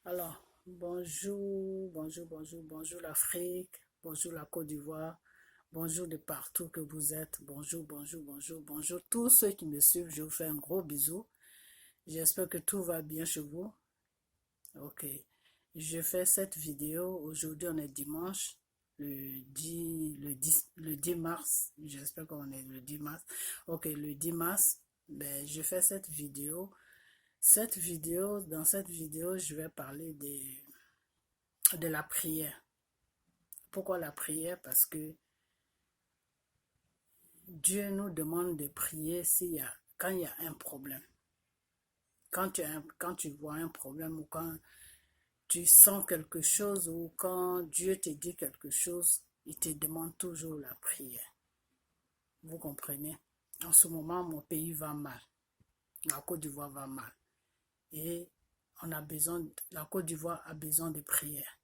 Alors, bonjour l'Afrique, bonjour la Côte d'Ivoire, bonjour de partout que vous êtes, bonjour tous ceux qui me suivent, je vous fais un gros bisou. J'espère que tout va bien chez vous. Ok, je fais cette vidéo, aujourd'hui on est dimanche, le 10 mars, j'espère qu'on est le 10 mars. Ok, le 10 mars, ben, je fais cette vidéo. Dans cette vidéo, je vais parler de la prière. Pourquoi la prière? Parce que Dieu nous demande de prier quand il y a un problème. Quand tu vois un problème ou quand tu sens quelque chose ou quand Dieu te dit quelque chose, il te demande toujours la prière. Vous comprenez? En ce moment, mon pays va mal. La Côte d'Ivoire va mal. Et la Côte d'Ivoire a besoin de prière.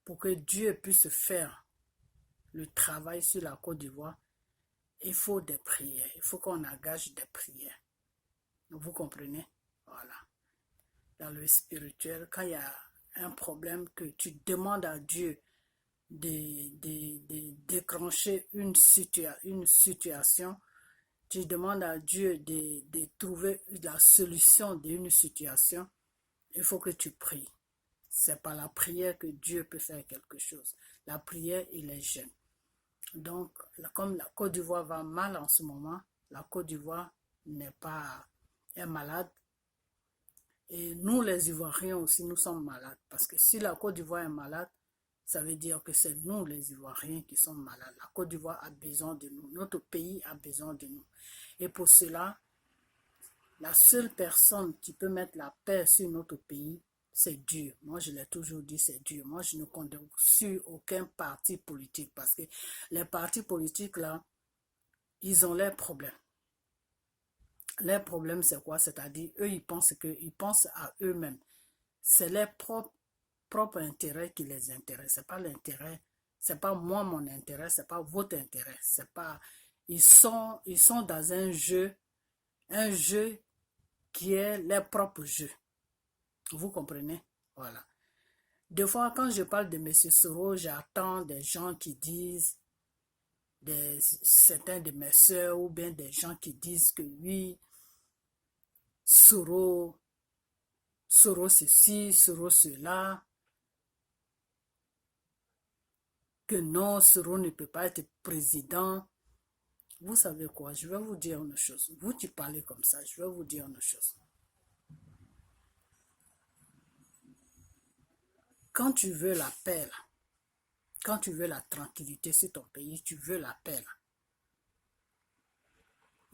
Pour que Dieu puisse faire le travail sur la Côte d'Ivoire, il faut des prières. Il faut qu'on engage des prières. Vous comprenez? Voilà. Dans le spirituel, quand il y a un problème que tu demandes à Dieu de déclencher une situation, tu demandes à Dieu de trouver la solution d'une situation, il faut que tu pries. C'est par la prière que Dieu peut faire quelque chose. La prière, il est jeune. Donc, comme la Côte d'Ivoire va mal en ce moment, la Côte d'Ivoire est malade. Et nous, les Ivoiriens aussi, nous sommes malades. Parce que si la Côte d'Ivoire est malade, ça veut dire que c'est nous, les Ivoiriens, qui sommes malades. La Côte d'Ivoire a besoin de nous. Notre pays a besoin de nous. Et pour cela, la seule personne qui peut mettre la paix sur notre pays, c'est Dieu. Moi, je l'ai toujours dit, c'est Dieu. Moi, je ne compte sur aucun parti politique parce que les partis politiques, là, ils ont leurs problèmes. Leurs problèmes, c'est quoi? C'est-à-dire, eux, ils pensent à eux-mêmes. C'est leur propre intérêt qui les intéresse. C'est pas l'intérêt, c'est pas moi mon intérêt, c'est pas votre intérêt. C'est pas, ils sont dans un jeu qui est leur propre jeu. Vous comprenez? Voilà. Des fois, quand je parle de M. Soro, j'attends des gens qui disent, certains de mes soeurs ou bien des gens qui disent que oui, Soro ceci, Soro cela, que non, Soro ne peut pas être président. Vous savez quoi? Je vais vous dire une chose. Vous qui parlez comme ça, je vais vous dire une chose. Quand tu veux la paix, là, quand tu veux la tranquillité sur ton pays, tu veux la paix, là,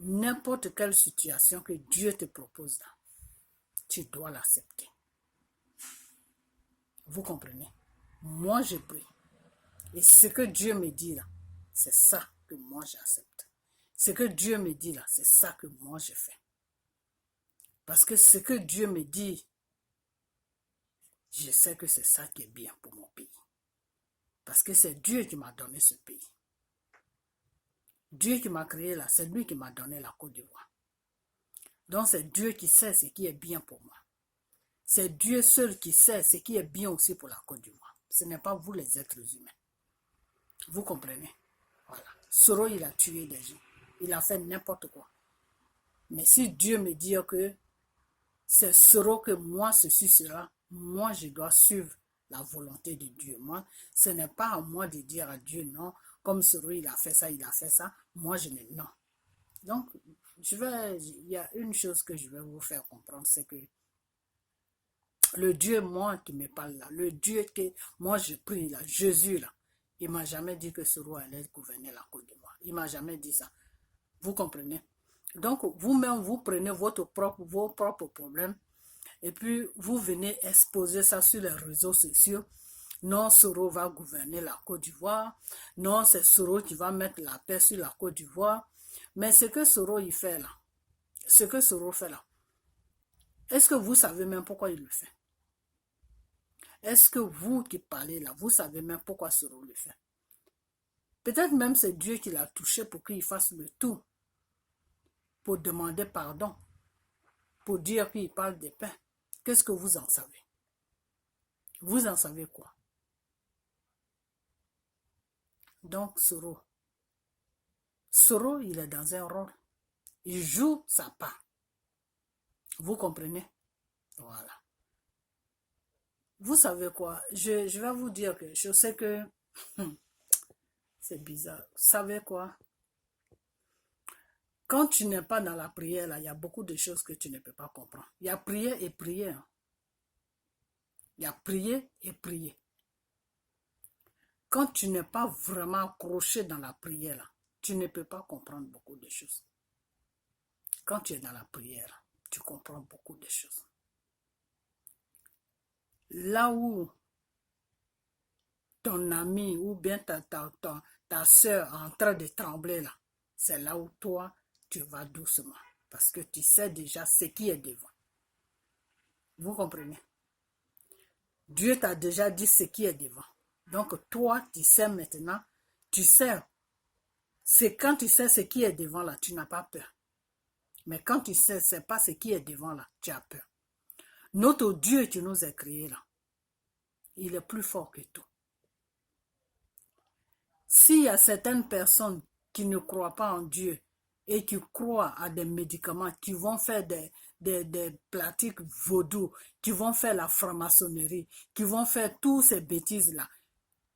n'importe quelle situation que Dieu te propose là, tu dois l'accepter. Vous comprenez? Moi, je prie. Et ce que Dieu me dit là, c'est ça que moi j'accepte. Ce que Dieu me dit là, c'est ça que moi je fais. Parce que ce que Dieu me dit, je sais que c'est ça qui est bien pour mon pays. Parce que c'est Dieu qui m'a donné ce pays. Dieu qui m'a créé là, c'est lui qui m'a donné la Côte d'Ivoire. Donc c'est Dieu qui sait ce qui est bien pour moi. C'est Dieu seul qui sait ce qui est bien aussi pour la Côte d'Ivoire. Ce n'est pas vous les êtres humains. Vous comprenez? Voilà. Soro, il a tué des gens. Il a fait n'importe quoi. Mais si Dieu me dit que c'est Soro que moi, ceci, cela, moi, je dois suivre la volonté de Dieu. Moi, ce n'est pas à moi de dire à Dieu non, comme Soro, il a fait ça, moi, je n'ai non. Donc, il y a une chose que je vais vous faire comprendre, c'est que le Dieu, moi, qui me parle là, le Dieu que moi, je prie là, Jésus là, il ne m'a jamais dit que Soro allait gouverner la Côte d'Ivoire. Il ne m'a jamais dit ça. Vous comprenez? Donc, vous-même, vous prenez vos propres problèmes et puis vous venez exposer ça sur les réseaux sociaux. Non, Soro va gouverner la Côte d'Ivoire. Non, c'est Soro qui va mettre la paix sur la Côte d'Ivoire. Mais ce que Soro il fait là, ce que Soro fait là, est-ce que vous savez même pourquoi il le fait? Est-ce que vous qui parlez là, vous savez même pourquoi Soro le fait? Peut-être même c'est Dieu qui l'a touché pour qu'il fasse le tout, pour demander pardon, pour dire qu'il parle de paix. Qu'est-ce que vous en savez? Vous en savez quoi? Donc, Soro, il est dans un rôle. Il joue sa part. Vous comprenez? Voilà. Vous savez quoi? Je vais vous dire que je sais que c'est bizarre. Vous savez quoi? Quand tu n'es pas dans la prière, là, il y a beaucoup de choses que tu ne peux pas comprendre. Il y a prière et prière. Hein. Il y a prier et prier. Quand tu n'es pas vraiment accroché dans la prière, là, tu ne peux pas comprendre beaucoup de choses. Quand tu es dans la prière, tu comprends beaucoup de choses. Là où ton ami ou bien ta soeur est en train de trembler, là, c'est là où toi, tu vas doucement. Parce que tu sais déjà ce qui est devant. Vous comprenez? Dieu t'a déjà dit ce qui est devant. Donc toi, tu sais maintenant, tu sais, c'est quand tu sais ce qui est devant là, tu n'as pas peur. Mais quand tu sais, c'est pas ce qui est devant là, tu as peur. Notre Dieu qui nous a créés là, il est plus fort que tout. S'il y a certaines personnes qui ne croient pas en Dieu et qui croient à des médicaments, qui vont faire des pratiques vaudou, qui vont faire la franc-maçonnerie, qui vont faire toutes ces bêtises-là,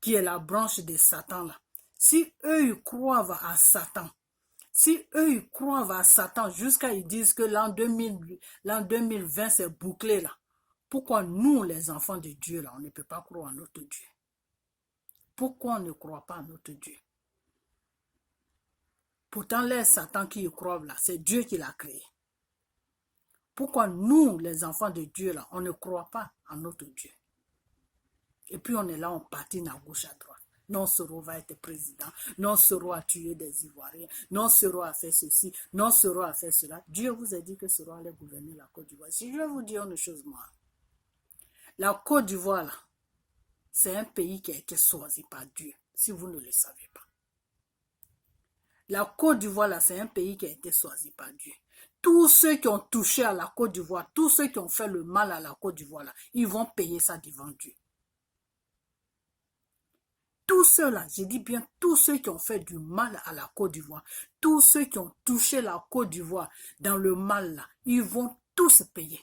qui est la branche de Satan là. Si eux ils croient à Satan, si eux ils croient à Satan jusqu'à ils disent que l'an 2020 c'est bouclé là, pourquoi nous les enfants de Dieu là, on ne peut pas croire en notre Dieu? Pourquoi on ne croit pas en notre Dieu? Pourtant les Satan qui y croient là, c'est Dieu qui l'a créé. Pourquoi nous les enfants de Dieu là, on ne croit pas en notre Dieu? Et puis on est là, on patine à gauche à droite. Non, Soro va être président. Non, Soro a tué des Ivoiriens. Non, Soro a fait ceci. Non, Soro a fait cela. Dieu vous a dit que Soro allait gouverner la Côte d'Ivoire. Si je vais vous dire une chose, moi. La Côte d'Ivoire, là, c'est un pays qui a été choisi par Dieu, si vous ne le savez pas. La Côte d'Ivoire, là, c'est un pays qui a été choisi par Dieu. Tous ceux qui ont touché à la Côte d'Ivoire, tous ceux qui ont fait le mal à la Côte d'Ivoire, là, ils vont payer ça devant Dieu. Tous ceux-là, je dis bien tous ceux qui ont fait du mal à la Côte d'Ivoire, tous ceux qui ont touché la Côte d'Ivoire dans le mal là, ils vont tous payer.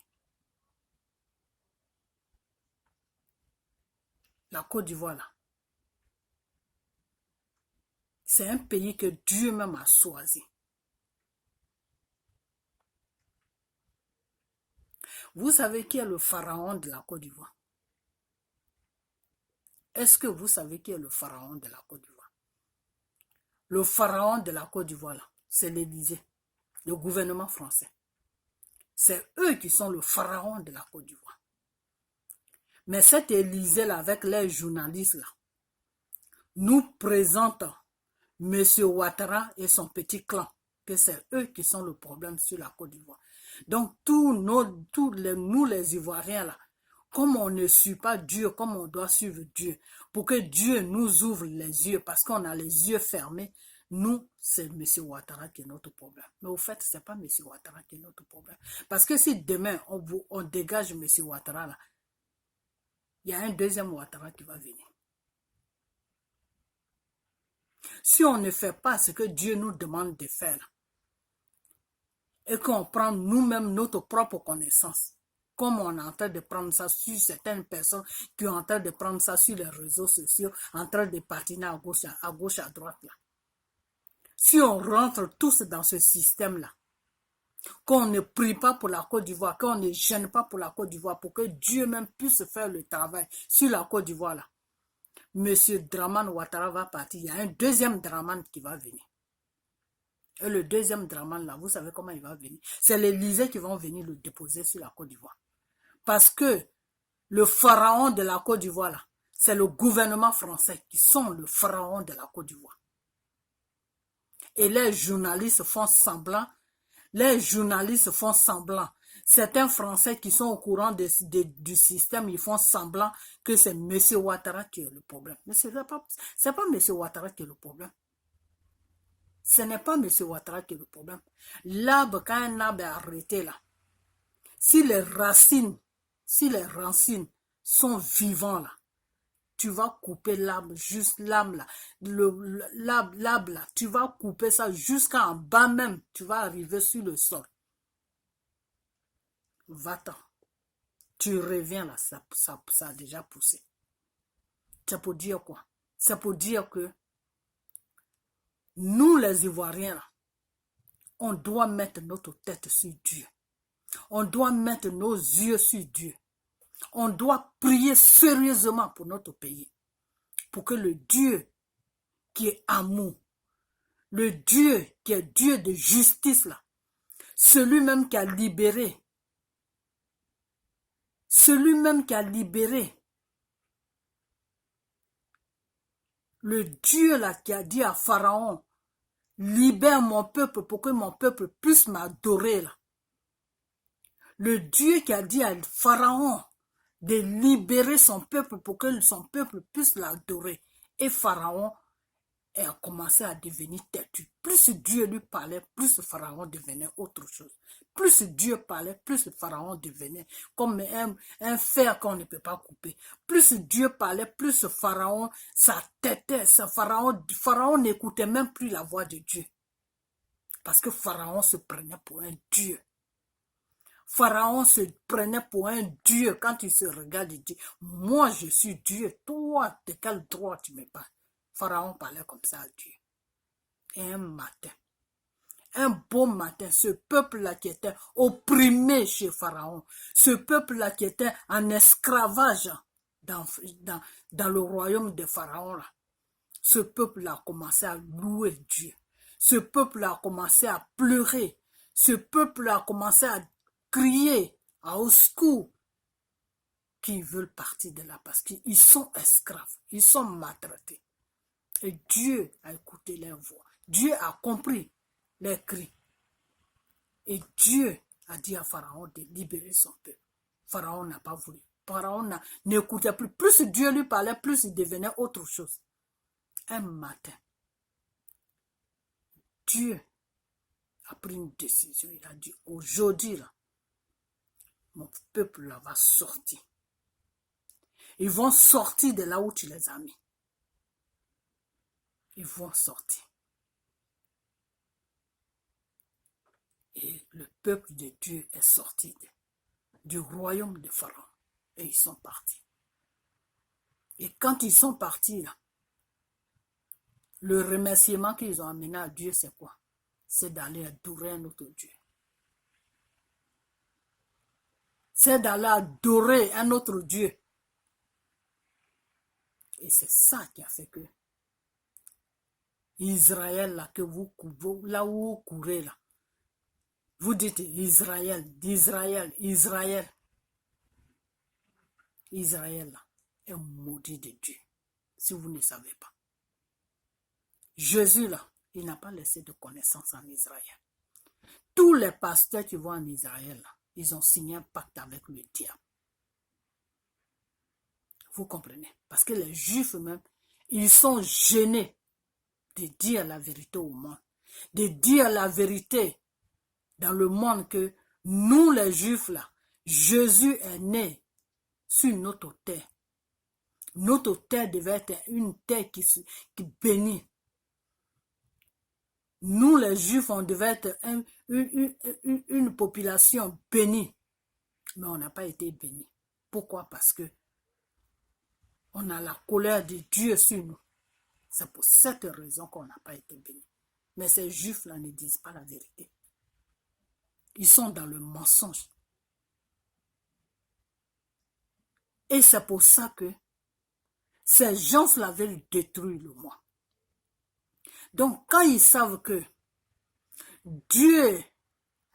La Côte d'Ivoire là, c'est un pays que Dieu même a choisi. Vous savez qui est le pharaon de la Côte d'Ivoire? Est-ce que vous savez qui est le pharaon de la Côte d'Ivoire? Le pharaon de la Côte d'Ivoire, c'est l'Élysée, le gouvernement français. C'est eux qui sont le pharaon de la Côte d'Ivoire. Mais cet Élysée-là, avec les journalistes-là, nous présente M. Ouattara et son petit clan, que c'est eux qui sont le problème sur la Côte d'Ivoire. Donc, nous les Ivoiriens, là, comme on ne suit pas Dieu, comme on doit suivre Dieu, pour que Dieu nous ouvre les yeux, parce qu'on a les yeux fermés, nous, c'est M. Ouattara qui est notre problème. Mais au fait, ce n'est pas M. Ouattara qui est notre problème. Parce que si demain, on dégage M. Ouattara, là, il y a un deuxième Ouattara qui va venir. Si on ne fait pas ce que Dieu nous demande de faire, et qu'on prend nous-mêmes notre propre connaissance, comme on est en train de prendre ça sur certaines personnes qui sont en train de prendre ça sur les réseaux sociaux, en train de patiner à gauche, à droite, là. Si on rentre tous dans ce système-là, qu'on ne prie pas pour la Côte d'Ivoire, qu'on ne gêne pas pour la Côte d'Ivoire, pour que Dieu même puisse faire le travail sur la Côte d'Ivoire, là, Monsieur Dramane Ouattara va partir. Il y a un deuxième Dramane qui va venir. Et le deuxième Dramane, là, vous savez comment il va venir? C'est l'Élysée qui vont venir le déposer sur la Côte d'Ivoire. Parce que le pharaon de la Côte d'Ivoire, là, c'est le gouvernement français qui sont le pharaon de la Côte d'Ivoire. Et les journalistes font semblant. Certains Français qui sont au courant du système, ils font semblant que c'est M. Ouattara qui est le problème. Mais ce n'est pas M. Ouattara qui est le problème. Ce n'est pas M. Ouattara qui est le problème. L'arbre, quand un arbre est arrêté là, si les racines sont vivants là, tu vas couper l'arbre, juste l'arbre là, l'arbre là, tu vas couper ça jusqu'en bas même, tu vas arriver sur le sol. Va-t'en. Tu reviens là, ça a déjà poussé. C'est pour dire quoi? C'est pour dire que nous les Ivoiriens là, on doit mettre notre tête sur Dieu. On doit mettre nos yeux sur Dieu. On doit prier sérieusement pour notre pays. Pour que le Dieu qui est amour, le Dieu qui est Dieu de justice là, celui-même qui a libéré le Dieu là qui a dit à Pharaon, libère mon peuple pour que mon peuple puisse m'adorer là. Le Dieu qui a dit à Pharaon de libérer son peuple pour que son peuple puisse l'adorer. Et Pharaon a commencé à devenir têtu. Plus Dieu lui parlait, plus Pharaon devenait autre chose. Plus Dieu parlait, plus Pharaon devenait comme un fer qu'on ne peut pas couper. Plus Dieu parlait, plus Pharaon, sa tête, Pharaon n'écoutait même plus la voix de Dieu. Parce que Pharaon se prenait pour un Dieu. Pharaon se prenait pour un Dieu quand il se regarde et dit, moi je suis Dieu, toi de quel droit tu me parles? Pharaon parlait comme ça à Dieu. Et un matin, un beau matin, ce peuple-là qui était opprimé chez Pharaon, ce peuple-là qui était en esclavage dans le royaume de Pharaon, là, ce peuple-là a commencé à louer Dieu. Ce peuple-là a commencé à pleurer. Ce peuple-là a commencé à crier au secours qu'ils veulent partir de là parce qu'ils sont esclaves, ils sont maltraités. Et Dieu a écouté leurs voix. Dieu a compris leurs cris. Et Dieu a dit à Pharaon de libérer son peuple. Pharaon n'a pas voulu. Pharaon n'écoutait plus. Plus Dieu lui parlait, plus il devenait autre chose. Un matin, Dieu a pris une décision. Il a dit, aujourd'hui, là, mon peuple là, va sortir. Ils vont sortir de là où tu les as mis. Ils vont sortir. Et le peuple de Dieu est sorti du royaume de Pharaon. Et ils sont partis. Et quand ils sont partis, là, le remerciement qu'ils ont amené à Dieu, c'est quoi? C'est d'aller adorer un autre Dieu. C'est d'aller adorer un autre Dieu. Et c'est ça qui a fait que Israël, là, que là où vous courez, là, vous dites Israël, d'Israël, Israël. Israël, là, est maudit de Dieu, si vous ne savez pas. Jésus, là, il n'a pas laissé de connaissance en Israël. Tous les pasteurs qui vont en Israël, là, ils ont signé un pacte avec le diable. Vous comprenez? Parce que les Juifs même, ils sont gênés de dire la vérité au monde. De dire la vérité dans le monde que nous les Juifs là, Jésus est né sur notre terre. Notre terre devait être une terre qui bénit. Nous les Juifs, on devait être une population bénie. Mais on n'a pas été bénis. Pourquoi? Parce que on a la colère de Dieu sur nous. C'est pour cette raison qu'on n'a pas été bénis. Mais ces Juifs-là ne disent pas la vérité. Ils sont dans le mensonge. Et c'est pour ça que ces gens-là veulent détruire le monde. Donc, quand ils savent que Dieu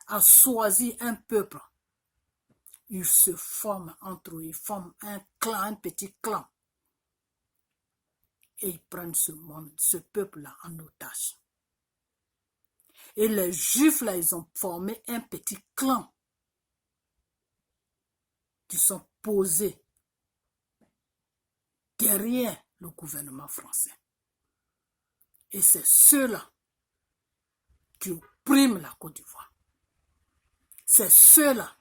a choisi un peuple, ils se forment entre eux, ils forment un clan, un petit clan. Et ils prennent ce monde, ce peuple-là en otage. Et les Juifs, là, ils ont formé un petit clan qui sont posés derrière le gouvernement français. Et c'est ceux-là qui oppriment la Côte d'Ivoire. C'est ceux-là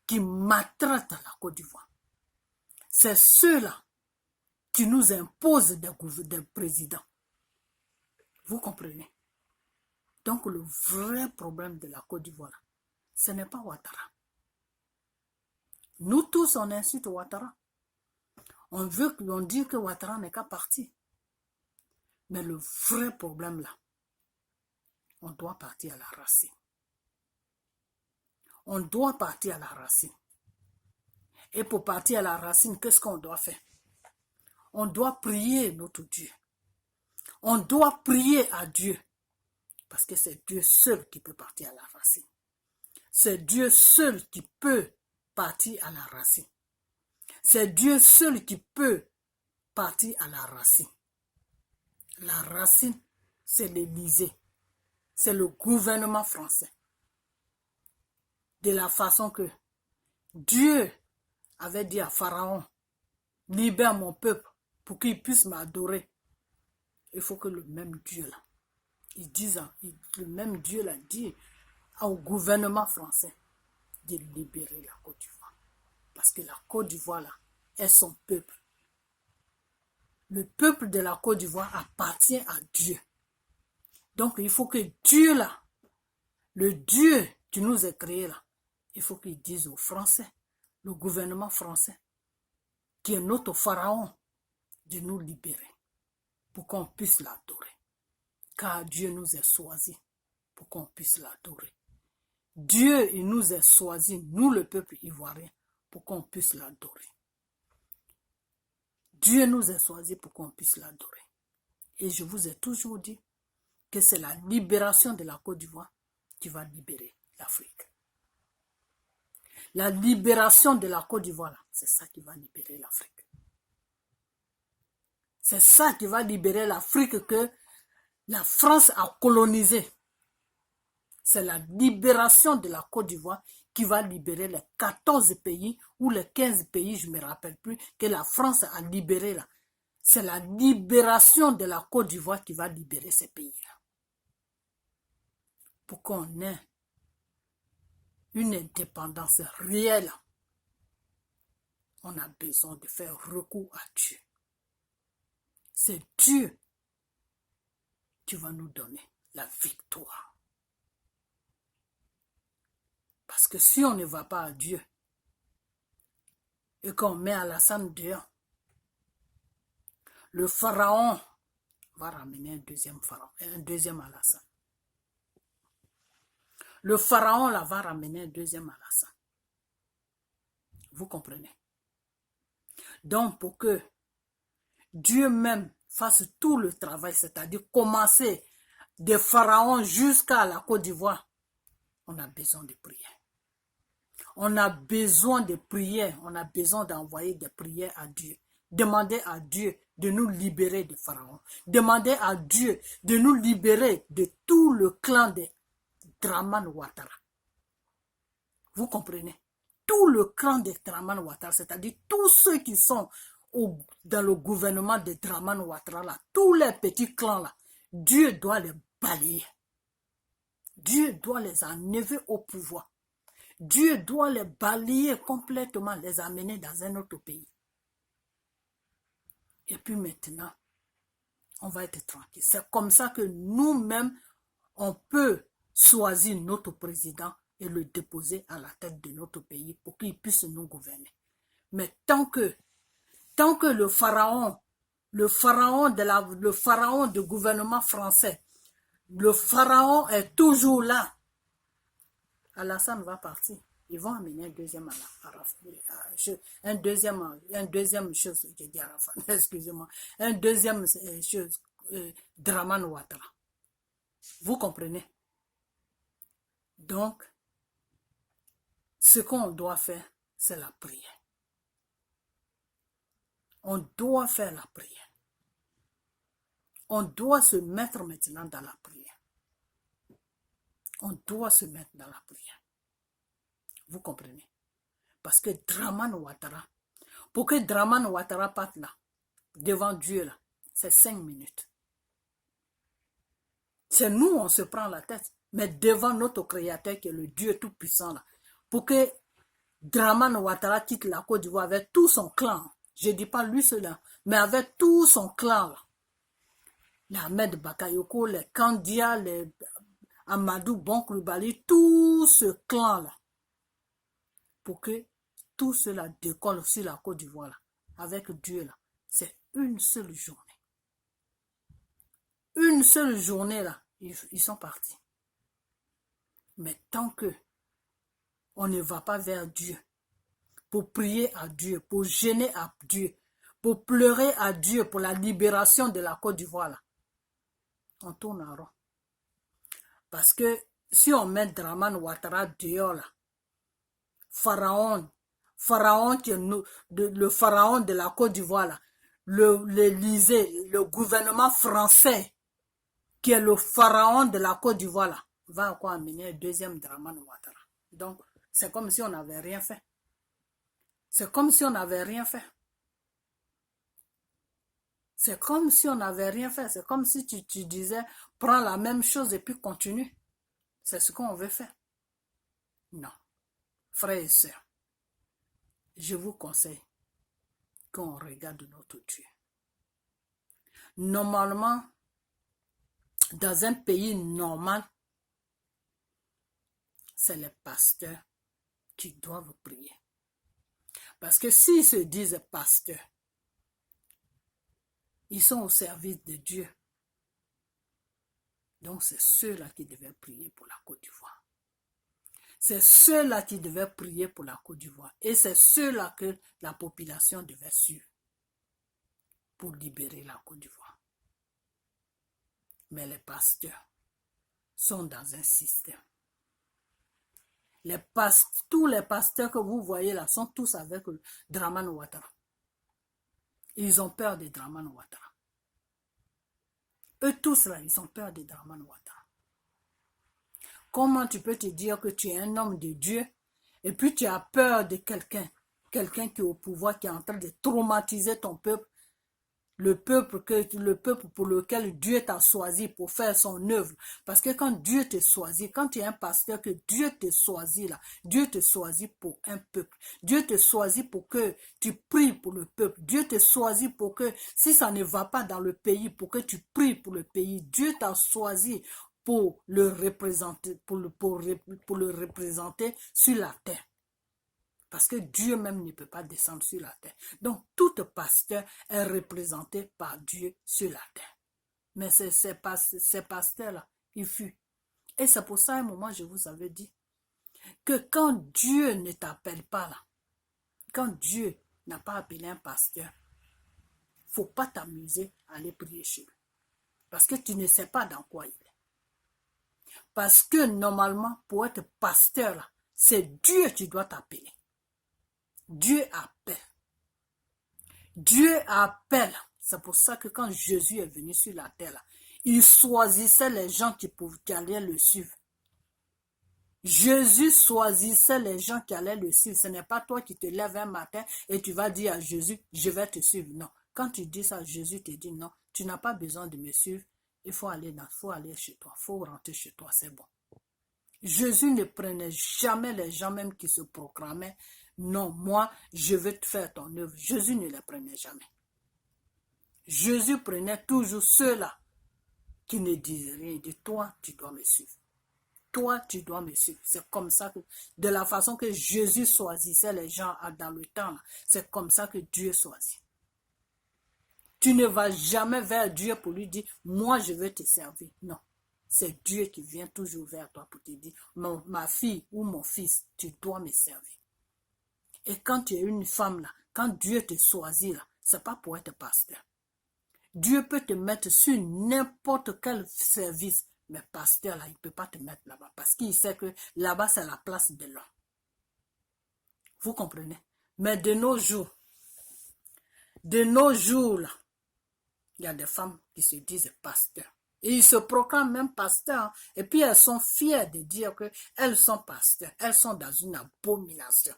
qui maltraitent la Côte d'Ivoire. c'est ceux-là qui nous imposent des présidents. Vous comprenez? Donc le vrai problème de la Côte d'Ivoire, ce n'est pas Ouattara. Nous tous, on insulte Ouattara. On dit que Ouattara n'est qu'à partir. Mais le vrai problème là, on doit partir à la racine. On doit partir à la racine. Et pour partir à la racine, qu'est-ce qu'on doit faire? On doit prier notre Dieu. On doit prier à Dieu. Parce que c'est Dieu seul qui peut partir à la racine. C'est Dieu seul qui peut partir à la racine. C'est Dieu seul qui peut partir à la racine. La racine, c'est l'Élysée. C'est le gouvernement français. De la façon que Dieu avait dit à Pharaon, libère mon peuple pour qu'il puisse m'adorer. Il faut que le même Dieu là, le même Dieu l'a dit au gouvernement français de libérer la Côte d'Ivoire. Parce que la Côte d'Ivoire là est son peuple. Le peuple de la Côte d'Ivoire appartient à Dieu. Donc il faut que Dieu là, le Dieu qui nous a créés là, il faut qu'il dise aux Français, le gouvernement français, qui est notre pharaon, de nous libérer pour qu'on puisse l'adorer. Car Dieu nous a choisis pour qu'on puisse l'adorer. Dieu, il nous a choisis, nous le peuple ivoirien, pour qu'on puisse l'adorer. Dieu nous a choisis pour qu'on puisse l'adorer. Et je vous ai toujours dit que c'est la libération de la Côte d'Ivoire qui va libérer l'Afrique. La libération de la Côte d'Ivoire, c'est ça qui va libérer l'Afrique. C'est ça qui va libérer l'Afrique que la France a colonisée. C'est la libération de la Côte d'Ivoire qui va libérer les 14 pays ou les 15 pays, je ne me rappelle plus, que la France a libéré là. C'est la libération de la Côte d'Ivoire qui va libérer ces pays-là. Pour qu'on ait une indépendance réelle, on a besoin de faire recours à Dieu. C'est Dieu qui va nous donner la victoire. Parce que si on ne va pas à Dieu et qu'on met Alassane dehors, le pharaon va ramener un deuxième pharaon, un deuxième Alassane. Le pharaon là va ramener un deuxième Alassane. Vous comprenez? Donc pour que Dieu même fasse tout le travail, c'est-à-dire commencer des pharaons jusqu'à la Côte d'Ivoire, on a besoin de prier. On a besoin de prier, on a besoin d'envoyer des prières à Dieu. Demander à Dieu de nous libérer de Pharaon. Demander à Dieu de nous libérer de tout le clan de Dramane Ouattara. Vous comprenez? Tout le clan de Dramane Ouattara, c'est-à-dire tous ceux qui sont dans le gouvernement de Dramane Ouattara, là, tous les petits clans là, Dieu doit les balayer. Dieu doit les enlever au pouvoir. Dieu doit les balayer complètement, les amener dans un autre pays. Et puis maintenant, on va être tranquille. C'est comme ça que nous-mêmes, on peut choisir notre président et le déposer à la tête de notre pays pour qu'il puisse nous gouverner. Mais tant que le pharaon du gouvernement français, le pharaon est toujours là, Alassane va partir. Ils vont amener un deuxième Dramane Ouattara. Vous comprenez? Donc, ce qu'on doit faire, c'est la prière. On doit faire la prière. On doit se mettre maintenant dans la prière. On doit se mettre dans la prière. Vous comprenez? Parce que Dramane Ouattara, pour que Dramane Ouattara parte là, devant Dieu là, c'est 5 minutes. C'est nous, on se prend la tête, mais devant notre Créateur qui est le Dieu tout-puissant là, pour que Dramane Ouattara quitte la Côte d'Ivoire avec tout son clan, Je ne dis pas lui seul, mais avec tout son clan là. Les Ahmed Bakayoko, les Kandia, les Amadou Bonkrubali, tout ce clan-là, pour que tout cela décolle sur la Côte d'Ivoire, là, avec Dieu, là, c'est une seule journée. Une seule journée, là, ils sont partis. Mais tant que on ne va pas vers Dieu, pour prier à Dieu, pour gêner à Dieu, pour pleurer à Dieu pour la libération de la Côte d'Ivoire, là, on tourne en rond. Parce que si on met Dramane Ouattara dehors, là, Pharaon qui est le pharaon de la Côte d'Ivoire, là, l'Élysée, le gouvernement français, qui est le pharaon de la Côte d'Ivoire, là, va encore amener un deuxième Dramane Ouattara. Donc, c'est comme si on n'avait rien fait. C'est comme si on n'avait rien fait. C'est comme si on n'avait rien fait. C'est comme si tu disais, prends la même chose et puis continue. C'est ce qu'on veut faire. Non. Frères et sœurs, je vous conseille qu'on regarde notre Dieu. Normalement, dans un pays normal, c'est les pasteurs qui doivent prier. Parce que s'ils se disent pasteurs, ils sont au service de Dieu. Donc c'est ceux-là qui devaient prier pour la Côte d'Ivoire. C'est ceux-là qui devaient prier pour la Côte d'Ivoire. Et c'est ceux-là que la population devait suivre pour libérer la Côte d'Ivoire. Mais les pasteurs sont dans un système. Tous les pasteurs que vous voyez là sont tous avec Dramane Ouattara. Ils ont peur de Dramane Ouattara. Eux tous là, ils ont peur de Dramane Ouattara. Comment tu peux te dire que tu es un homme de Dieu et puis tu as peur de quelqu'un qui est au pouvoir, qui est en train de traumatiser ton peuple, le peuple pour lequel Dieu t'a choisi pour faire son œuvre. Parce que quand Dieu te choisit, quand tu es un pasteur, que Dieu te choisit là, Dieu te choisit pour un peuple. Dieu te choisit pour que tu pries pour le peuple. Dieu te choisit pour que, si ça ne va pas dans le pays, pour que tu pries pour le pays. Dieu t'a choisi pour le représenter, pour le représenter sur la terre. Parce que Dieu même ne peut pas descendre sur la terre. Donc, tout pasteur est représenté par Dieu sur la terre. Mais ces pasteurs-là, ils fuient. Et c'est pour ça, à un moment, je vous avais dit que quand Dieu ne t'appelle pas là, quand Dieu n'a pas appelé un pasteur, il ne faut pas t'amuser à aller prier chez lui. Parce que tu ne sais pas dans quoi il est. Parce que normalement, pour être pasteur là, c'est Dieu qui doit t'appeler. Dieu appelle. Dieu appelle. C'est pour ça que quand Jésus est venu sur la terre, là, il choisissait les gens qui allaient le suivre. Jésus choisissait les gens qui allaient le suivre. Ce n'est pas toi qui te lèves un matin et tu vas dire à Jésus, je vais te suivre. Non. Quand tu dis ça, Jésus te dit, non, tu n'as pas besoin de me suivre. Il faut aller chez toi. Il faut rentrer chez toi, c'est bon. Jésus ne prenait jamais les gens même qui se proclamaient. Non, moi, je veux te faire ton œuvre. Jésus ne les prenait jamais. Jésus prenait toujours ceux-là qui ne disaient rien. Il dit, toi, tu dois me suivre. Toi, tu dois me suivre. C'est comme ça que, de la façon que Jésus choisissait les gens dans le temps, c'est comme ça que Dieu choisit. Tu ne vas jamais vers Dieu pour lui dire, moi, je veux te servir. Non. C'est Dieu qui vient toujours vers toi pour te dire, ma fille ou mon fils, tu dois me servir. Et quand tu es une femme là, quand Dieu te choisit là, c'est pas pour être pasteur. Dieu peut te mettre sur n'importe quel service, mais pasteur là, il ne peut pas te mettre là-bas parce qu'il sait que là-bas c'est la place de l'homme. Vous comprenez? Mais de nos jours là, il y a des femmes qui se disent pasteurs. Et ils se proclament même pasteurs. Et puis elles sont fières de dire qu'elles sont pasteurs. Elles sont dans une abomination.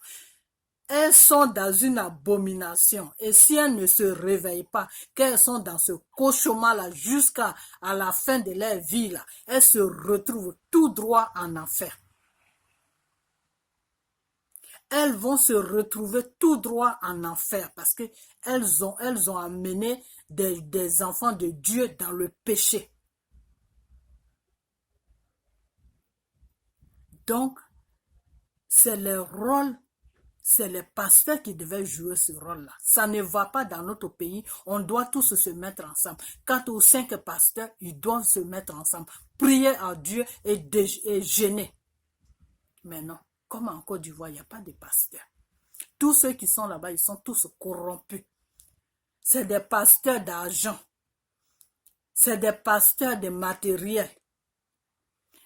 Elles sont dans une abomination. Et si elles ne se réveillent pas, qu'elles sont dans ce cauchemar-là jusqu'à la fin de leur vie, là, elles se retrouvent tout droit en enfer. elles vont se retrouver tout droit en enfer parce que elles ont amené des enfants de Dieu dans le péché. Donc, c'est le rôle, c'est les pasteurs qui devaient jouer ce rôle-là. Ça ne va pas dans notre pays. On doit tous se mettre ensemble. 4 ou 5 pasteurs, ils doivent se mettre ensemble, prier à Dieu et gêner. Mais non, comme en Côte d'Ivoire, il n'y a pas de pasteurs. Tous ceux qui sont là-bas, ils sont tous corrompus. C'est des pasteurs d'argent. C'est des pasteurs de matériel.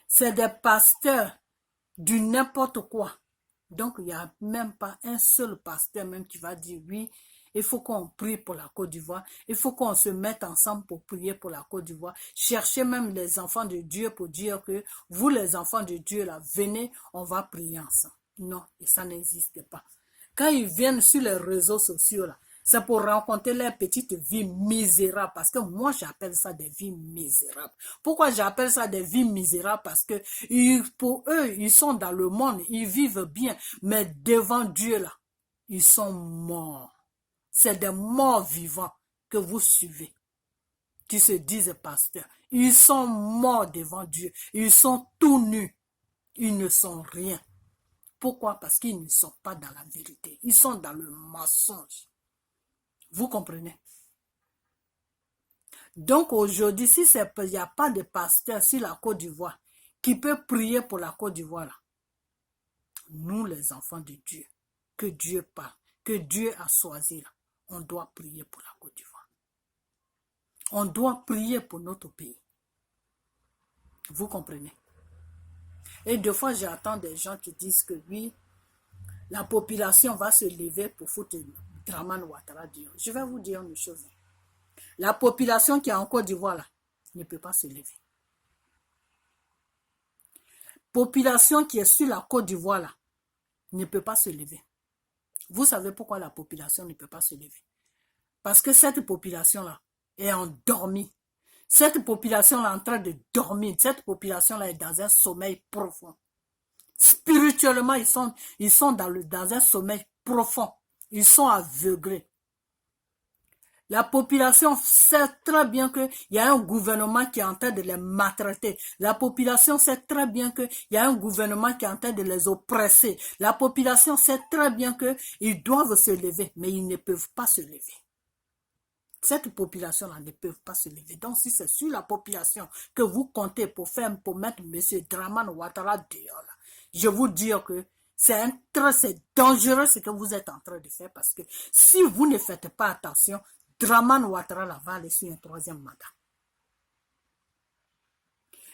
C'est des pasteurs du n'importe quoi. Donc, il n'y a même pas un seul pasteur même qui va dire oui, il faut qu'on prie pour la Côte d'Ivoire, il faut qu'on se mette ensemble pour prier pour la Côte d'Ivoire. Cherchez même les enfants de Dieu pour dire que vous, les enfants de Dieu, là, venez, on va prier ensemble. Non, et ça n'existe pas. Quand ils viennent sur les réseaux sociaux, là, c'est pour rencontrer leur petite vie misérable. Parce que moi, j'appelle ça des vies misérables. Pourquoi j'appelle ça des vies misérables? Parce que pour eux, ils sont dans le monde, ils vivent bien. Mais devant Dieu, là, ils sont morts. C'est des morts vivants que vous suivez, qui se disent pasteurs. Ils sont morts devant Dieu. Ils sont tout nus. Ils ne sont rien. Pourquoi? Parce qu'ils ne sont pas dans la vérité. Ils sont dans le mensonge. Vous comprenez? Donc aujourd'hui, si il n'y a pas de pasteur sur la Côte d'Ivoire qui peut prier pour la Côte d'Ivoire, là, nous les enfants de Dieu, que Dieu parle, que Dieu a choisi, là, on doit prier pour la Côte d'Ivoire. On doit prier pour notre pays. Vous comprenez? Et des fois, j'entends des gens qui disent que oui, la population va se lever pour foutre Dramane Ouattara dehors. Je vais vous dire une chose. La population qui est en Côte d'Ivoire là ne peut pas se lever. Population qui est sur la Côte d'Ivoire là ne peut pas se lever. Vous savez pourquoi la population ne peut pas se lever? Parce que cette population là est endormie. Cette population là est en train de dormir. Cette population là est dans un sommeil profond. Spirituellement, ils sont dans un sommeil profond. Ils sont aveuglés. La population sait très bien qu'il y a un gouvernement qui est en train de les maltraiter. La population sait très bien qu'il y a un gouvernement qui est en train de les oppresser. La population sait très bien qu'ils doivent se lever, mais ils ne peuvent pas se lever. Cette population-là ne peut pas se lever. Donc, si c'est sur la population que vous comptez pour mettre M. Dramane Ouattara dehors, là, je vous dis que c'est dangereux ce que vous êtes en train de faire parce que si vous ne faites pas attention, Dramane Ouattara là, va aller sur un 3e mandat.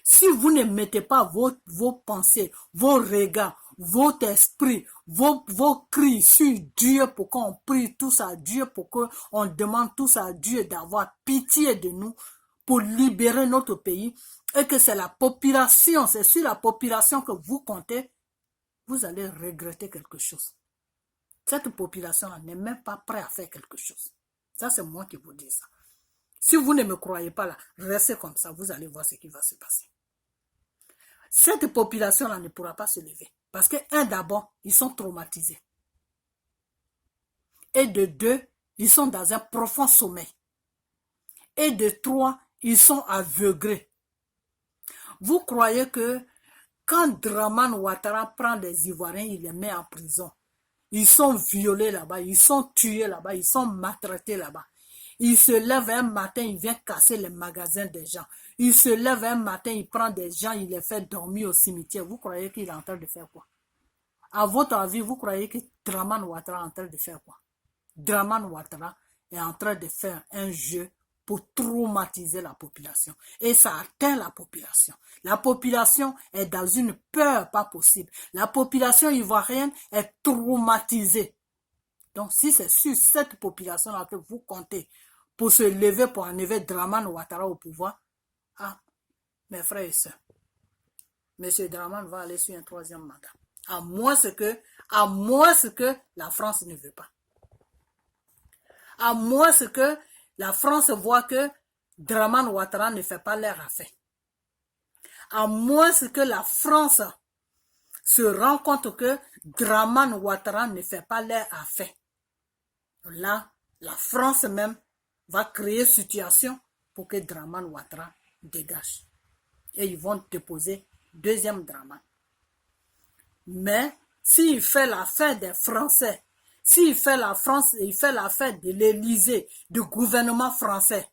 Si vous ne mettez pas vos pensées, vos regards, votre esprit, vos cris sur Dieu pour qu'on prie tous à Dieu, pour qu'on demande tous à Dieu d'avoir pitié de nous, pour libérer notre pays, et que c'est la population, c'est sur la population que vous comptez, vous allez regretter quelque chose. Cette population-là n'est même pas prête à faire quelque chose. Ça, c'est moi qui vous dis ça. Si vous ne me croyez pas là, restez comme ça, vous allez voir ce qui va se passer. Cette population-là ne pourra pas se lever. Parce que, d'abord, ils sont traumatisés. Et de 2, ils sont dans un profond sommeil. Et de 3, ils sont aveuglés. Vous croyez que quand Dramane Ouattara prend des Ivoiriens, il les met en prison. Ils sont violés là-bas, ils sont tués là-bas, ils sont maltraités là-bas. Il se lève un matin, il vient casser les magasins des gens. Il se lève un matin, il prend des gens, il les fait dormir au cimetière. Vous croyez qu'il est en train de faire quoi? À votre avis, vous croyez que Dramane Ouattara est en train de faire quoi? Dramane Ouattara est en train de faire un jeu pour traumatiser la population. Et ça atteint la population. La population est dans une peur pas possible. La population ivoirienne est traumatisée. Donc, si c'est sur cette population-là que vous comptez pour se lever, pour enlever Dramane Ouattara au pouvoir, ah, mes frères et sœurs, M. Dramane va aller sur un 3e mandat. À moins que la France ne veut pas. À moins que la France voit que Dramane Ouattara ne fait pas leur affaire. À moins que la France se rend compte que Draman Ouattara ne fait pas leur affaire. Là, la France même va créer situation pour que Draman Ouattara dégage. Et ils vont déposer deuxième Draman. Mais s'il fait l'affaire des Français, s'il fait l'affaire de l'Élysée, du gouvernement français,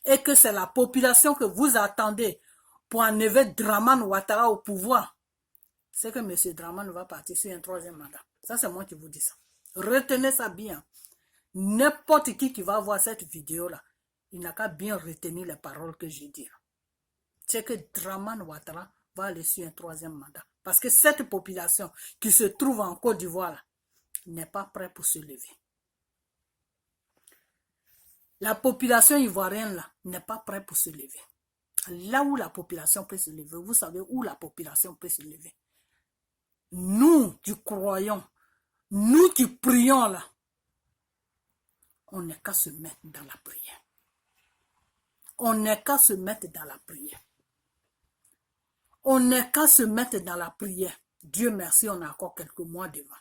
et que c'est la population que vous attendez pour enlever Draman Ouattara au pouvoir, c'est que M. Draman va partir sur un troisième mandat. Ça, c'est moi qui vous dis ça. Retenez ça bien. N'importe qui va voir cette vidéo-là, il n'a qu'à bien retenir les paroles que je dis. C'est que Draman Ouattara va aller sur un troisième mandat. Parce que cette population qui se trouve en Côte d'Ivoire n'est pas prête pour se lever. La population ivoirienne là n'est pas prête pour se lever. Là où la population peut se lever, vous savez où la population peut se lever. Nous qui croyons, nous qui prions là, on n'est qu'à se mettre dans la prière. On n'est qu'à se mettre dans la prière. On n'est qu'à se mettre dans la prière. Dieu merci, on a encore quelques mois devant.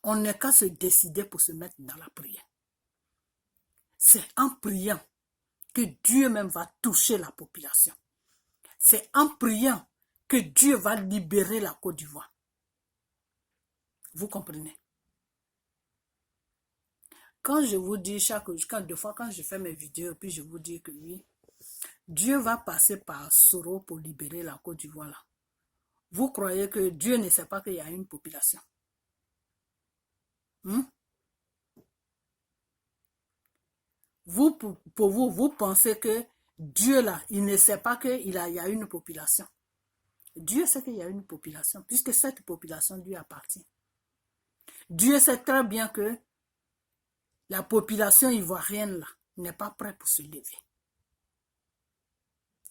On n'est qu'à se décider pour se mettre dans la prière. C'est en priant que Dieu même va toucher la population. C'est en priant que Dieu va libérer la Côte d'Ivoire. Vous comprenez? Quand je vous dis deux fois quand je fais mes vidéos, puis je vous dis que oui, Dieu va passer par Soro pour libérer la Côte d'Ivoire là. Vous croyez que Dieu ne sait pas qu'il y a une population? Vous pensez que Dieu là, il ne sait pas qu'il y a une population. Dieu sait qu'il y a une population, puisque cette population lui appartient. Dieu sait très bien que la population ivoirienne là n'est pas prête pour se lever.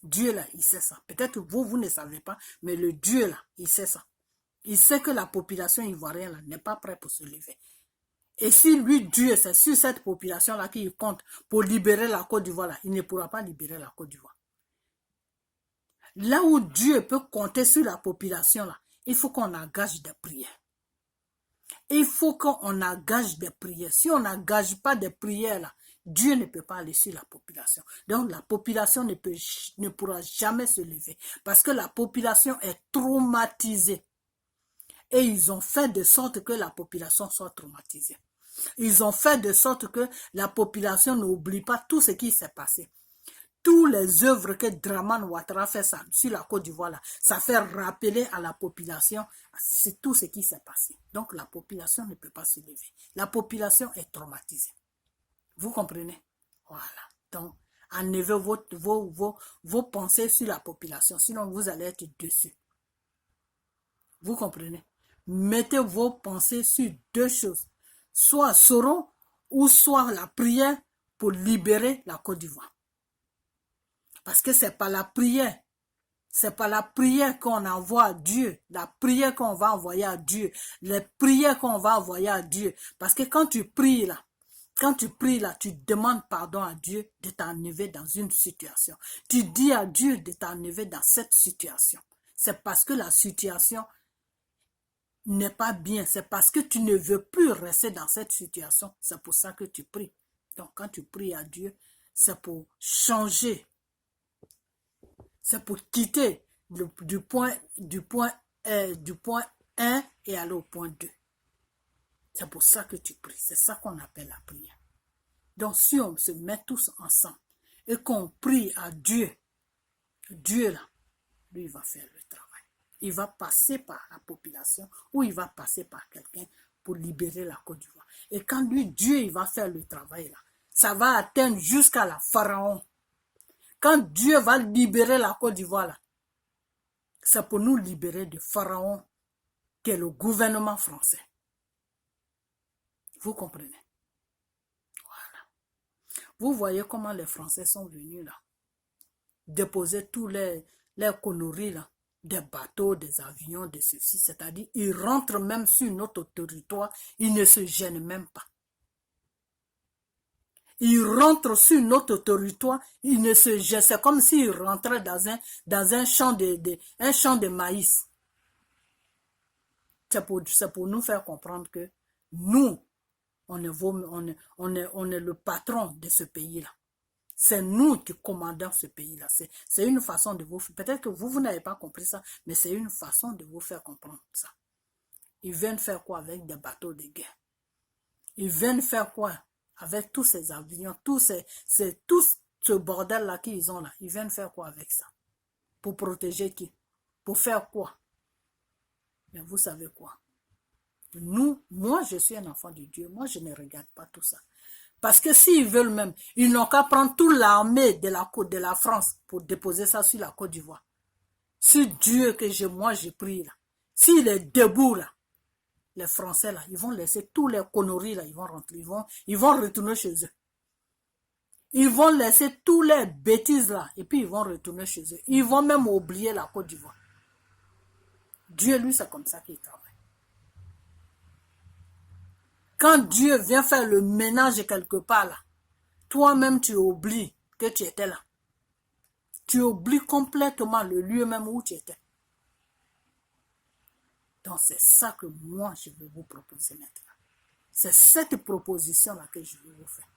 Dieu là, il sait ça. Peut-être vous ne savez pas, mais le Dieu là, il sait ça. Il sait que la population ivoirienne là n'est pas prête pour se lever. Et si lui, Dieu, c'est sur cette population-là qu'il compte pour libérer la Côte d'Ivoire là, il ne pourra pas libérer la Côte d'Ivoire. Là où Dieu peut compter sur la population là, il faut qu'on engage des prières. Il faut qu'on engage des prières. Si on n'engage pas des prières là, Dieu ne peut pas aller sur la population. Donc la population ne pourra jamais se lever. Parce que la population est traumatisée. Et ils ont fait de sorte que la population soit traumatisée. Ils ont fait de sorte que la population n'oublie pas tout ce qui s'est passé. Toutes les œuvres que Draman Ouattara fait sur la Côte d'Ivoire, là, ça fait rappeler à la population, c'est tout ce qui s'est passé. Donc la population ne peut pas se lever. La population est traumatisée. Vous comprenez? Voilà. Donc, enlevez vos pensées sur la population, sinon vous allez être dessus. Vous comprenez? Mettez vos pensées sur deux choses. Soit Soro ou soit la prière pour libérer la Côte d'Ivoire. Parce que c'est pas la prière. C'est pas la prière qu'on envoie à Dieu. La prière qu'on va envoyer à Dieu. Les prières qu'on va envoyer à Dieu. Parce que quand tu pries là, tu demandes pardon à Dieu de t'enlever dans une situation. Tu dis à Dieu de t'enlever dans cette situation. C'est parce que la situation n'est pas bien. C'est parce que tu ne veux plus rester dans cette situation. C'est pour ça que tu pries. Donc quand tu pries à Dieu, c'est pour changer. C'est pour quitter du point 1 et aller au point 2. C'est pour ça que tu pries. C'est ça qu'on appelle la prière. Donc si on se met tous ensemble et qu'on prie à Dieu, Dieu là, lui il va faire le travail. Il va passer par la population ou il va passer par quelqu'un pour libérer la Côte d'Ivoire. Et quand lui, Dieu, il va faire le travail là, ça va atteindre jusqu'à la Pharaon. Quand Dieu va libérer la Côte d'Ivoire là, c'est pour nous libérer de Pharaon, qui est le gouvernement français. Vous comprenez? Voilà. Vous voyez comment les Français sont venus là, déposer tous les conneries là, des bateaux, des avions, de ceci. C'est-à-dire, ils rentrent même sur notre territoire, ils ne se gênent même pas. Ils rentrent sur notre territoire, ils ne se gênent. C'est comme s'ils rentraient dans un champ de maïs. C'est pour nous faire comprendre que nous, on est le patron de ce pays-là. C'est nous qui commandons ce pays-là. C'est une façon de vous faire. Peut-être que vous n'avez pas compris ça, mais c'est une façon de vous faire comprendre ça. Ils viennent faire quoi avec des bateaux de guerre? Ils viennent faire quoi avec tous ces avions, tout ce bordel-là qu'ils ont là? Ils viennent faire quoi avec ça? Pour protéger qui? Pour faire quoi? Mais vous savez quoi? Moi, je suis un enfant de Dieu. Moi, je ne regarde pas tout ça. Parce que s'ils veulent même, ils n'ont qu'à prendre toute l'armée de la France pour déposer ça sur la Côte d'Ivoire. Si Dieu que moi j'ai pris là, s'il est debout là, les Français là, ils vont laisser tous les conneries là, ils vont rentrer, ils vont retourner chez eux. Ils vont laisser tous les bêtises là, et puis ils vont retourner chez eux. Ils vont même oublier la Côte d'Ivoire. Dieu, lui, c'est comme ça qu'il travaille. Quand Dieu vient faire le ménage quelque part là, toi-même tu oublies que tu étais là. Tu oublies complètement le lieu même où tu étais. Donc c'est ça que moi je vais vous proposer maintenant. C'est cette proposition-là que je vais vous faire.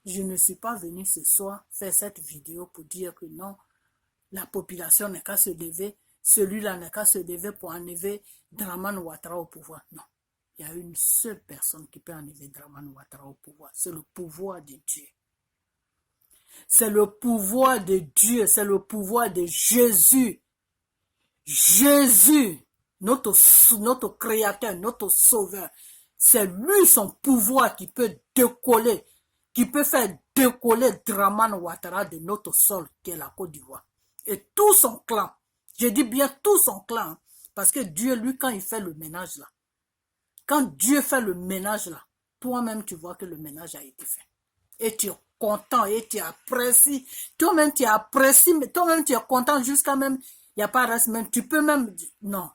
Je ne suis pas venu ce soir faire cette vidéo pour dire que non, la population n'est qu'à se lever, celui-là n'est qu'à se lever pour enlever Dramane Ouattara au pouvoir. Non. Il y a une seule personne qui peut enlever Dramane Ouattara au pouvoir. C'est le pouvoir de Dieu. C'est le pouvoir de Dieu. C'est le pouvoir de Jésus. Jésus, notre créateur, notre sauveur. C'est lui son pouvoir qui peut décoller, qui peut faire décoller Dramane Ouattara de notre sol, qui est la Côte d'Ivoire. Et tout son clan. Je dis bien tout son clan. Parce que Dieu, lui, quand il fait le ménage là, quand Dieu fait le ménage là, toi-même tu vois que le ménage a été fait. Et tu es content et tu apprécies. Toi-même tu apprécies, mais toi-même tu es content jusqu'à même, il n'y a pas de reste même, tu peux même, non.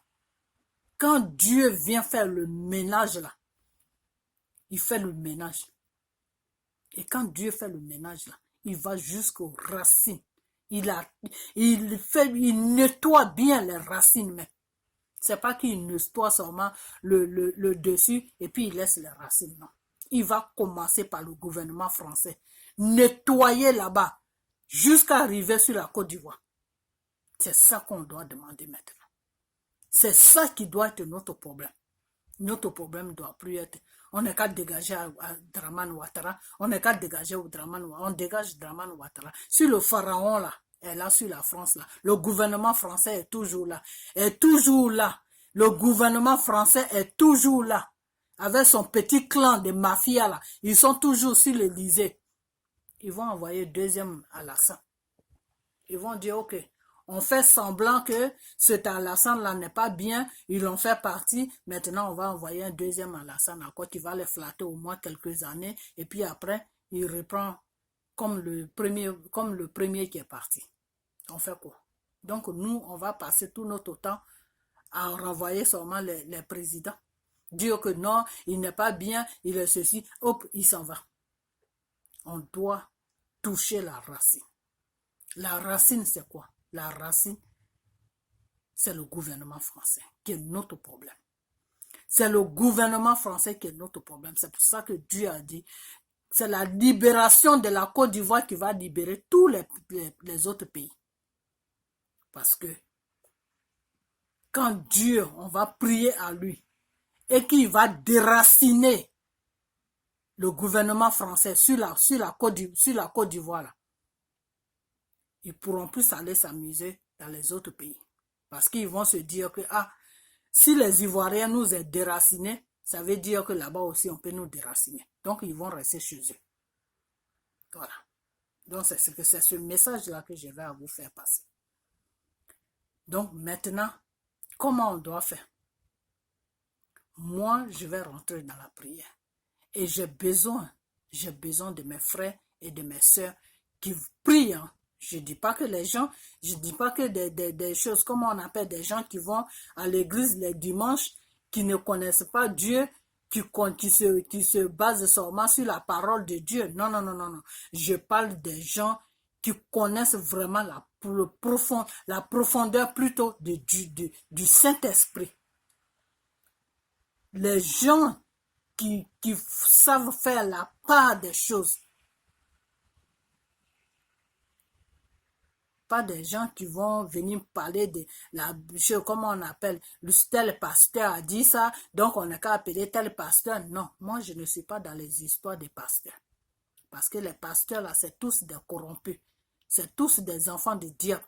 Quand Dieu vient faire le ménage là, il fait le ménage. Et quand Dieu fait le ménage là, il va jusqu'aux racines. Il nettoie bien les racines même. C'est pas qu'il nettoie seulement le dessus et puis il laisse les racines, non. Il va commencer par le gouvernement français. Nettoyer là-bas jusqu'à arriver sur la Côte d'Ivoire. C'est ça qu'on doit demander maintenant. C'est ça qui doit être notre problème. Notre problème ne doit plus être, on n'est qu'à dégager à Dramane Ouattara, on n'est qu'à dégager au Dramane Ouattara, on dégage Dramane Ouattara. Sur le pharaon là, est là sur la France là, le gouvernement français est toujours là, le gouvernement français est toujours là, avec son petit clan de mafia là, ils sont toujours sur l'Élysée. Ils vont envoyer deuxième Alassane. Ils vont dire, ok, on fait semblant que cet Alassane-là n'est pas bien, ils en fait partie, maintenant on va envoyer un deuxième Alassane à quoi qui va les flatter au moins quelques années, et puis après, il reprend comme le premier qui est parti. On fait quoi? Donc nous, on va passer tout notre temps à renvoyer seulement les présidents. Dire que non, il n'est pas bien, il est ceci, hop, il s'en va. On doit toucher la racine. La racine, c'est quoi? La racine, c'est le gouvernement français qui est notre problème. C'est le gouvernement français qui est notre problème. C'est pour ça que Dieu a dit, c'est la libération de la Côte d'Ivoire qui va libérer tous les autres pays. Parce que quand Dieu, on va prier à lui et qu'il va déraciner le gouvernement français sur la Côte d'Ivoire, là, ils ne pourront plus aller s'amuser dans les autres pays. Parce qu'ils vont se dire que, ah, si les Ivoiriens nous ont déracinés, ça veut dire que là-bas aussi on peut nous déraciner. Donc ils vont rester chez eux. Voilà. Donc c'est ce message-là que je vais à vous faire passer. Donc maintenant, comment on doit faire? Moi, je vais rentrer dans la prière. Et j'ai besoin de mes frères et de mes sœurs qui prient. Hein. Je ne dis pas que les gens, je ne dis pas que des choses, comme on appelle des gens qui vont à l'église les dimanches, qui ne connaissent pas Dieu, qui se basent seulement sur la parole de Dieu. Non, non, non, non, non. Je parle des gens qui connaissent vraiment la profondeur plutôt du Saint-Esprit. Les gens qui savent faire la part des choses. Pas des gens qui vont venir parler de la, comment on appelle, le tel pasteur a dit ça, donc on n'a qu'à appeler tel pasteur. Non, moi je ne suis pas dans les histoires des pasteurs. Parce que les pasteurs là, c'est tous des corrompus. C'est tous des enfants de diable.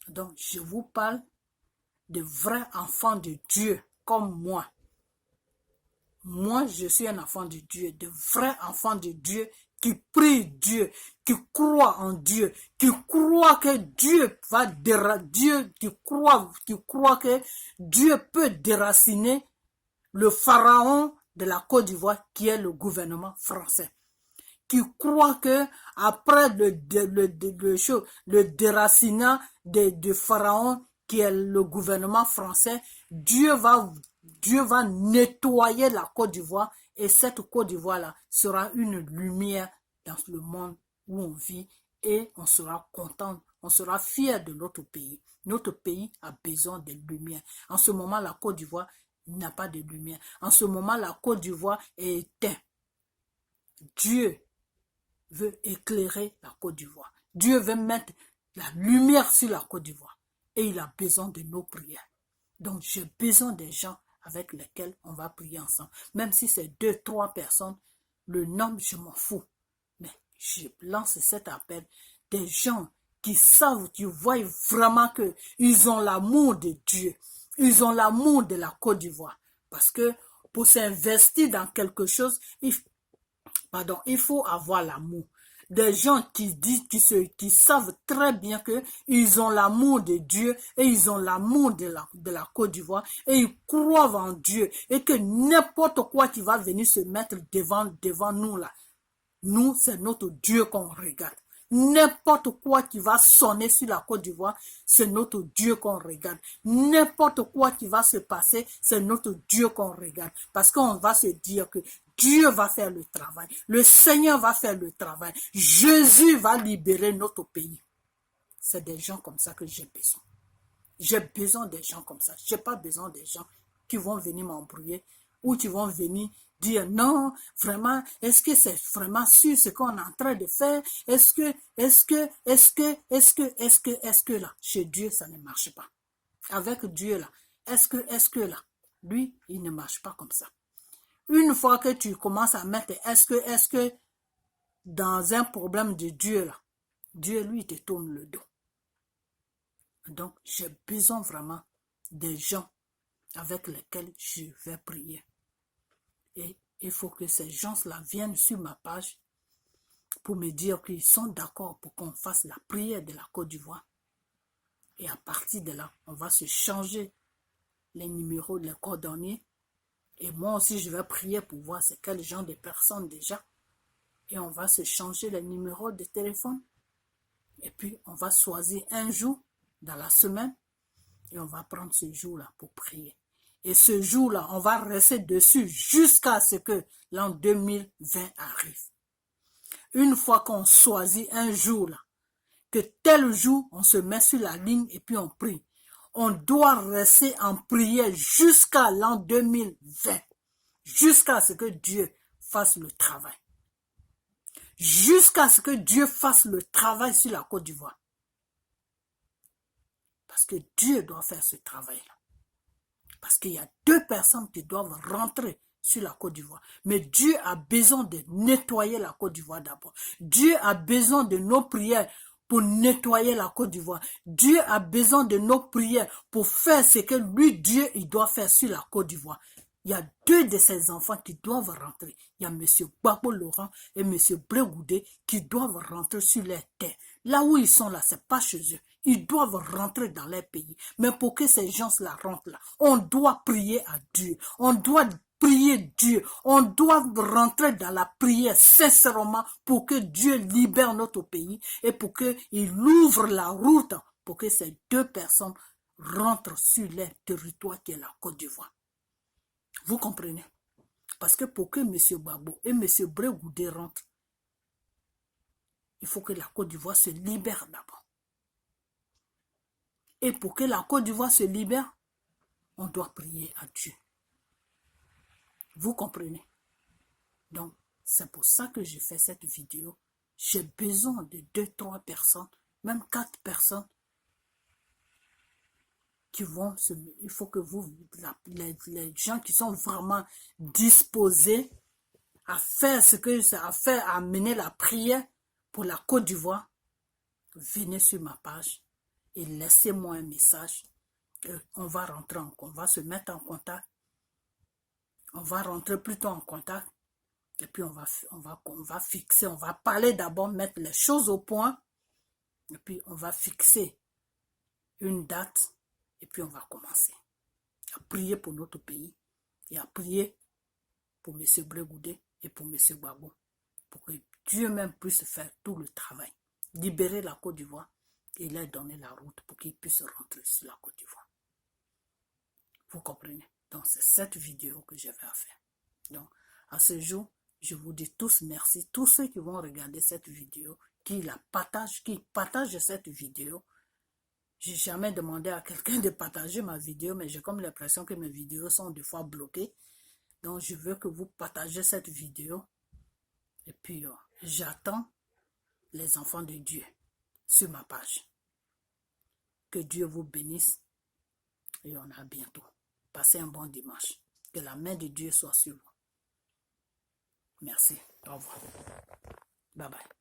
Donc je vous parle de vrais enfants de Dieu, comme moi. Moi, je suis un enfant de Dieu, de vrais enfants de Dieu qui prient Dieu, qui croient en Dieu, qui croient que Dieu va Dieu, qui croient que Dieu peut déraciner le pharaon de la Côte d'Ivoire qui est le gouvernement français. Qui croient que après le déracinant de pharaon qui est le gouvernement français, Dieu va nettoyer la Côte d'Ivoire et cette Côte d'Ivoire-là sera une lumière dans le monde où on vit et on sera content, on sera fier de notre pays. Notre pays a besoin de lumière. En ce moment, la Côte d'Ivoire n'a pas de lumière. En ce moment, la Côte d'Ivoire est éteinte. Dieu veut éclairer la Côte d'Ivoire. Dieu veut mettre la lumière sur la Côte d'Ivoire. Et il a besoin de nos prières. Donc, j'ai besoin des gens avec lesquels on va prier ensemble. Même si c'est 2, 3 personnes, le nombre, je m'en fous. Mais je lance cet appel des gens qui savent, qui voient vraiment qu'ils ont l'amour de Dieu. Ils ont l'amour de la Côte d'Ivoire. Parce que pour s'investir dans quelque chose, il faut avoir l'amour. Des gens qui savent très bien que ils ont l'amour de Dieu et ils ont l'amour de la Côte d'Ivoire et ils croient en Dieu et que n'importe quoi qui va venir se mettre devant nous là, nous c'est notre Dieu qu'on regarde. N'importe quoi qui va sonner sur la Côte d'Ivoire, c'est notre Dieu qu'on regarde. N'importe quoi qui va se passer, c'est notre Dieu qu'on regarde. Parce qu'on va se dire que Dieu va faire le travail. Le Seigneur va faire le travail. Jésus va libérer notre pays. C'est des gens comme ça que j'ai besoin. J'ai besoin des gens comme ça. Je n'ai pas besoin des gens qui vont venir m'embrouiller ou qui vont venir dire non, vraiment, est-ce que c'est vraiment sûr ce qu'on est en train de faire? Est-ce que là, chez Dieu, ça ne marche pas. Avec Dieu là, est-ce que là, lui, il ne marche pas comme ça. Une fois que tu commences à mettre est-ce que dans un problème de Dieu là, Dieu lui te tourne le dos. Donc, j'ai besoin vraiment des gens avec lesquels je vais prier. Et il faut que ces gens-là viennent sur ma page pour me dire qu'ils sont d'accord pour qu'on fasse la prière de la Côte d'Ivoire. Et à partir de là, on va se changer les numéros, les coordonnées. Et moi aussi, je vais prier pour voir c'est quel genre de personnes déjà. Et on va se changer les numéros de téléphone. Et puis, on va choisir un jour dans la semaine. Et on va prendre ce jour-là pour prier. Et ce jour-là, on va rester dessus jusqu'à ce que l'an 2020 arrive. Une fois qu'on choisit un jour-là, que tel jour, on se met sur la ligne et puis on prie. On doit rester en prière jusqu'à l'an 2020. Jusqu'à ce que Dieu fasse le travail. Jusqu'à ce que Dieu fasse le travail sur la Côte d'Ivoire. Parce que Dieu doit faire ce travail-là. Parce qu'il y a 2 personnes qui doivent rentrer sur la Côte d'Ivoire. Mais Dieu a besoin de nettoyer la Côte d'Ivoire d'abord. Dieu a besoin de nos prières pour nettoyer la Côte d'Ivoire. Dieu a besoin de nos prières pour faire ce que lui, Dieu, il doit faire sur la Côte d'Ivoire. Il y a 2 de ces enfants qui doivent rentrer. Il y a M. Gbagbo Laurent et M. Brégoudé qui doivent rentrer sur les terres. Là où ils sont là, c'est pas chez eux. Ils doivent rentrer dans leur pays. Mais pour que ces gens-là rentrent là, on doit prier à Dieu. On doit prier Dieu. On doit rentrer dans la prière sincèrement pour que Dieu libère notre pays et pour qu'il ouvre la route pour que ces 2 personnes rentrent sur leur territoire qui est la Côte d'Ivoire. Vous comprenez? Parce que pour que M. Gbagbo et M. Brégoudé rentrent, il faut que la Côte d'Ivoire se libère d'abord. Et pour que la Côte d'Ivoire se libère, on doit prier à Dieu. Vous comprenez? Donc, c'est pour ça que je fais cette vidéo. J'ai besoin de 2-3 personnes, même 4 personnes qui vont se... Il faut que vous, les gens qui sont vraiment disposés à faire ce que ça a fait, à mener la prière pour la Côte d'Ivoire, venez sur ma page et laissez-moi un message. On va rentrer on va se mettre en contact. On va rentrer plutôt en contact. Et puis on va fixer, on va parler d'abord, mettre les choses au point. Et puis on va fixer une date. Et puis on va commencer à prier pour notre pays. Et à prier pour M. Brégoudé et pour M. Gbagbo. Pour que Dieu même puisse faire tout le travail. Libérer la Côte d'Ivoire et leur donner la route pour qu'ils puissent rentrer sur la Côte d'Ivoire. Vous comprenez? Donc c'est cette vidéo que je vais faire. Donc à ce jour, je vous dis tous merci. Tous ceux qui vont regarder cette vidéo, qui partagent cette vidéo. Je n'ai jamais demandé à quelqu'un de partager ma vidéo, mais j'ai comme l'impression que mes vidéos sont des fois bloquées. Donc je veux que vous partagez cette vidéo. Et puis j'attends les enfants de Dieu sur ma page. Que Dieu vous bénisse et on a bientôt. Passez un bon dimanche. Que la main de Dieu soit sur vous. Merci. Au revoir. Bye bye.